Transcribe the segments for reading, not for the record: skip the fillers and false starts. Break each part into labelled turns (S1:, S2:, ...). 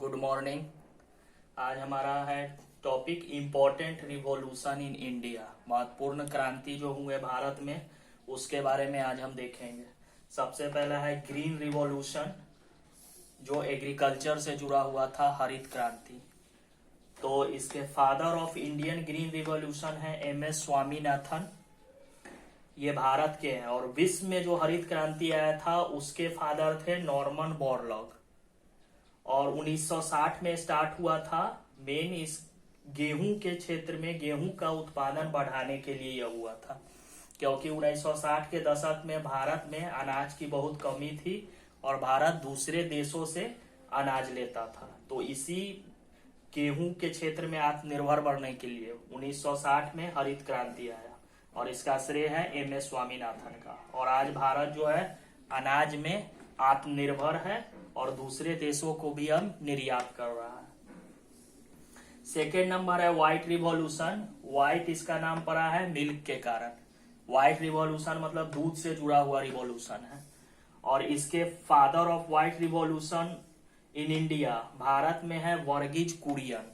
S1: Good morning. आज हमारा है topic important revolution in India. महत्वपूर्ण क्रांति जो हुए भारत में उसके बारे में आज हम देखेंगे। सबसे पहला है ग्रीन रिवॉल्यूशन, जो एग्रीकल्चर से जुड़ा हुआ था, हरित क्रांति। तो इसके father of Indian green revolution है MS स्वामीनाथन। ये भारत के हैं। और विश्व में जो हरित क्रांति आया था उसके फादर थे नॉर्मन बोरलॉग। और 1960 में स्टार्ट हुआ था। मेन इस गेहूं के क्षेत्र में गेहूं का उत्पादन बढ़ाने के लिए यह हुआ था, क्योंकि 1960 के दशक में भारत में अनाज की बहुत कमी थी और भारत दूसरे देशों से अनाज लेता था। तो इसी गेहूं के क्षेत्र में आत्मनिर्भर बनने के लिए 1960 में हरित क्रांति आया और इसका श्रेय है MS स्वामीनाथन का। और आज भारत जो है अनाज में आत्मनिर्भर है और दूसरे देशों को भी हम निर्यात कर रहा है। सेकेंड नंबर है व्हाइट रिवॉल्यूशन। व्हाइट इसका नाम पड़ा है मिल्क के कारण। व्हाइट रिवॉल्यूशन मतलब दूध से जुड़ा हुआ रिवॉल्यूशन है। और इसके father of white revolution in India Bharat में है वर्गीज कुरियन।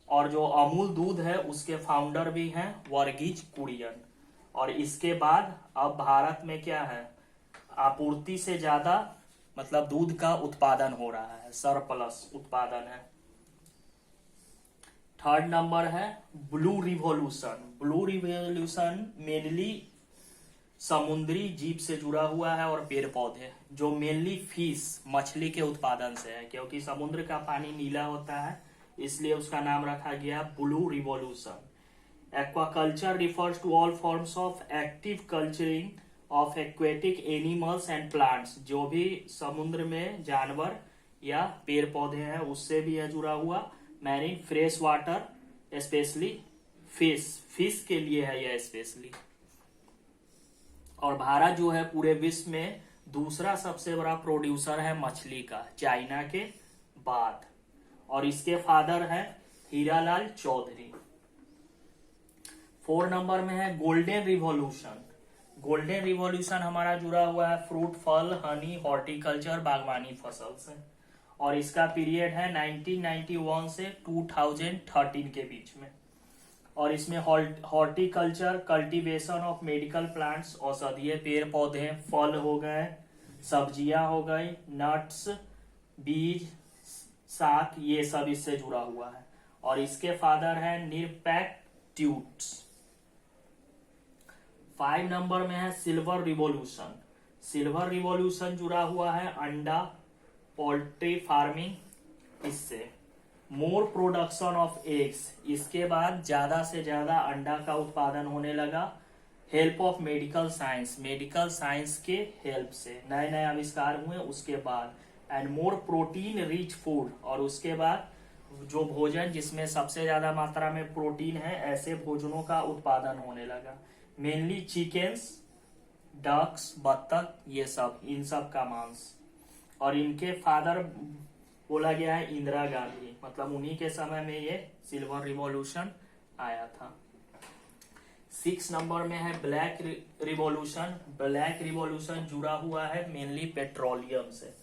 S1: और जो अमूल दूध है उसके फाउंडर भी हैं वर्गीज कुरियन। और इसके बाद अब भारत में क्या है, आपूर्ति से ज्यादा मतलब दूध का उत्पादन हो रहा है, सरप्लस उत्पादन है। थर्ड नंबर है blue revolution. Blue revolution mainly समुद्री जीव से जुड़ा हुआ है और पेड़ पौधे, जो मेनली फिश मछली के उत्पादन से है, क्योंकि समुद्र का पानी नीला होता है इसलिए उसका नाम रखा गया blue revolution. Aquaculture refers to all forms of active culturing of aquatic animals and plants. जो भी समुद्र में जानवर या पेड़ पौधे हैं उससे भी यह जुड़ा हुआ। Marine fresh water specially fish के लिए है यह स्पेशली। और भारत जो है पूरे विश्व में दूसरा सबसे बड़ा प्रोड्यूसर है मछली का, चाइना के बाद। और इसके फादर है हीरालाल चौधरी। 4 नंबर में है गोल्डन रिवॉल्यूशन। गोल्डन रिवॉल्यूशन हमारा जुड़ा हुआ है फ्रूट, फल, हनी, हॉर्टिकल्चर, बागवानी फसल से। और इसका पीरियड है 1991 से 2013 के बीच में। और इसमें horticulture, cultivation of medical plants, औषधीय पेड़ पौधे, फल हो गए, सब्जियां हो गई, नट्स, बीज, साग, ये सब इससे जुड़ा हुआ है। और इसके फादर है निरपैक्ट्यूट्स। 5 नंबर में है सिल्वर रिवॉल्यूशन। सिल्वर रिवॉल्यूशन जुड़ा हुआ है अंडा, पोल्ट्री फार्मिंग, इससे मोर प्रोडक्शन ऑफ एग्स। इसके बाद ज्यादा से ज्यादा अंडा का उत्पादन होने लगा। Help of medical science, medical science के हेल्प से नए नए आविष्कार हुए उसके बाद। And more protein rich food, और उसके बाद जो भोजन जिसमें सबसे ज्यादा मात्रा में प्रोटीन है ऐसे भोजनों का उत्पादन होने लगा। मेनली चिकन्स, डक्स, बत्तख, ये सब, इन सब का मांस। और इनके फादर बोला गया है इंदिरा गांधी, मतलब उन्हीं के समय में ये सिल्वर रिवॉल्यूशन आया था। 6 नंबर में है ब्लैक रिवॉल्यूशन। ब्लैक रिवॉल्यूशन जुड़ा हुआ है मेनली पेट्रोलियम से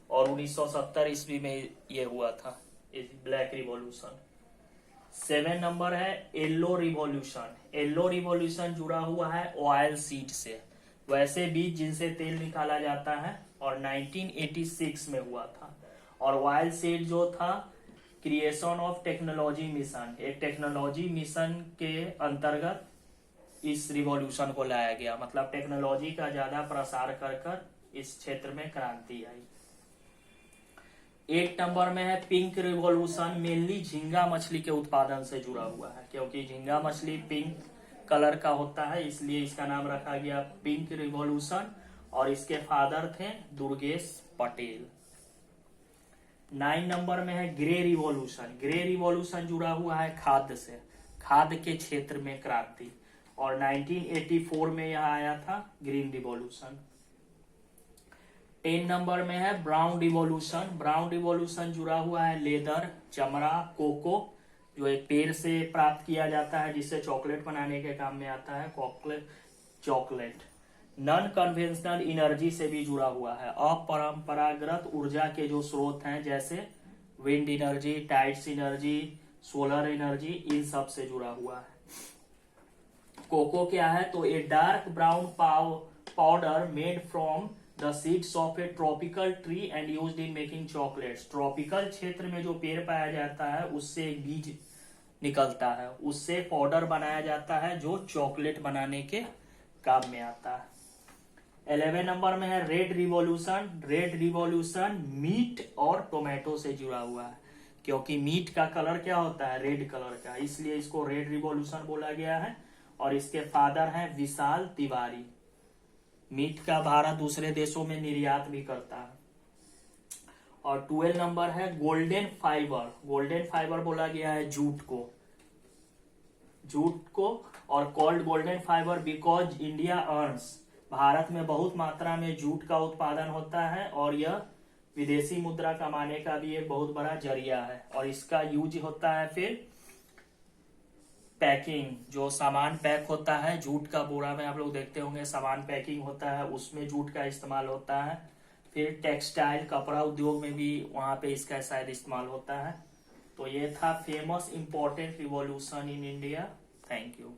S1: और 1970 ईस्वी में ये हुआ था ब्लैक रिवॉल्यूशन। 7 नंबर है येलो रिवॉल्यूशन। येलो रिवॉल्यूशन जुड़ा हुआ है ऑयल सीड से, वैसे बीज जिनसे तेल निकाला जाता है, और 1986 में हुआ था। और ऑयल सीड जो था क्रिएशन ऑफ टेक्नोलॉजी मिशन, एक टेक्नोलॉजी मिशन के अंतर्गत इस रिवॉल्यूशन को लाया गया, मतलब टेक्नोलॉजी का ज्यादा प्रसार कर इस क्षेत्र में क्रांति आई। 8 नंबर में है पिंक रिवॉल्यूशन। मेनली झींगा मछली के उत्पादन से जुड़ा हुआ है, क्योंकि झींगा मछली पिंक कलर का होता है इसलिए इसका नाम रखा गया पिंक रिवॉल्यूशन। और इसके फादर थे दुर्गेश पटेल। 9 नंबर में है ग्रे रिवॉल्यूशन। ग्रे रिवॉल्यूशन जुड़ा हुआ है खाद्य से, खाद्य के क्षेत्र में क्रांति। और 1984 में यह आया था ग्रीन रिवॉल्यूशन। 10 नंबर में है ब्राउन रिवॉल्यूशन। ब्राउन रिवॉल्यूशन जुड़ा हुआ है लेदर, चमड़ा, कोको, जो एक पेड़ से प्राप्त किया जाता है जिससे चॉकलेट बनाने के काम में आता है, चॉकलेट। नॉन कन्वेंशनल एनर्जी से भी जुड़ा हुआ है। अपरंपरागत ऊर्जा के जो स्रोत हैं जैसे wind energy, tides energy, solar energy, इन सब से जुड़ा हुआ है। कोको क्या है? तो a dark brown powder made from the seeds of a tropical tree and used in making chocolates. Tropical क्षेत्र में जो पेड़ पाया जाता है उससे एक बीज निकलता है, उससे पाउडर बनाया जाता है जो चॉकलेट बनाने के काम में आता है। 11 नंबर में है red revolution. Red revolution meat और टोमेटो से जुड़ा हुआ है, क्योंकि मीट का कलर क्या होता है? रेड कलर का, इसलिए इसको रेड रिवॉल्यूशन बोला गया है। और इसके फादर हैं विशाल तिवारी। मीट का भारत दूसरे देशों में निर्यात भी करता है। और 12 नंबर है गोल्डन फाइबर। गोल्डन फाइबर बोला गया है जूट को और called golden fibre because India earns. Bharat में बहुत मात्रा में जूट का उत्पादन होता है और यह विदेशी मुद्रा कमाने का भी एक बहुत बड़ा जरिया है। और इसका यूज होता है फिर पैकिंग, जो सामान पैक होता है जूट का बोरा में, आप लोग देखते होंगे सामान पैकिंग होता है, उसमें जूट का इस्तेमाल होता है। फिर टेक्सटाइल कपड़ा उद्योग में भी वहां पे इसका शायद इस्तेमाल होता है। तो ये था famous important revolution in India. Thank you.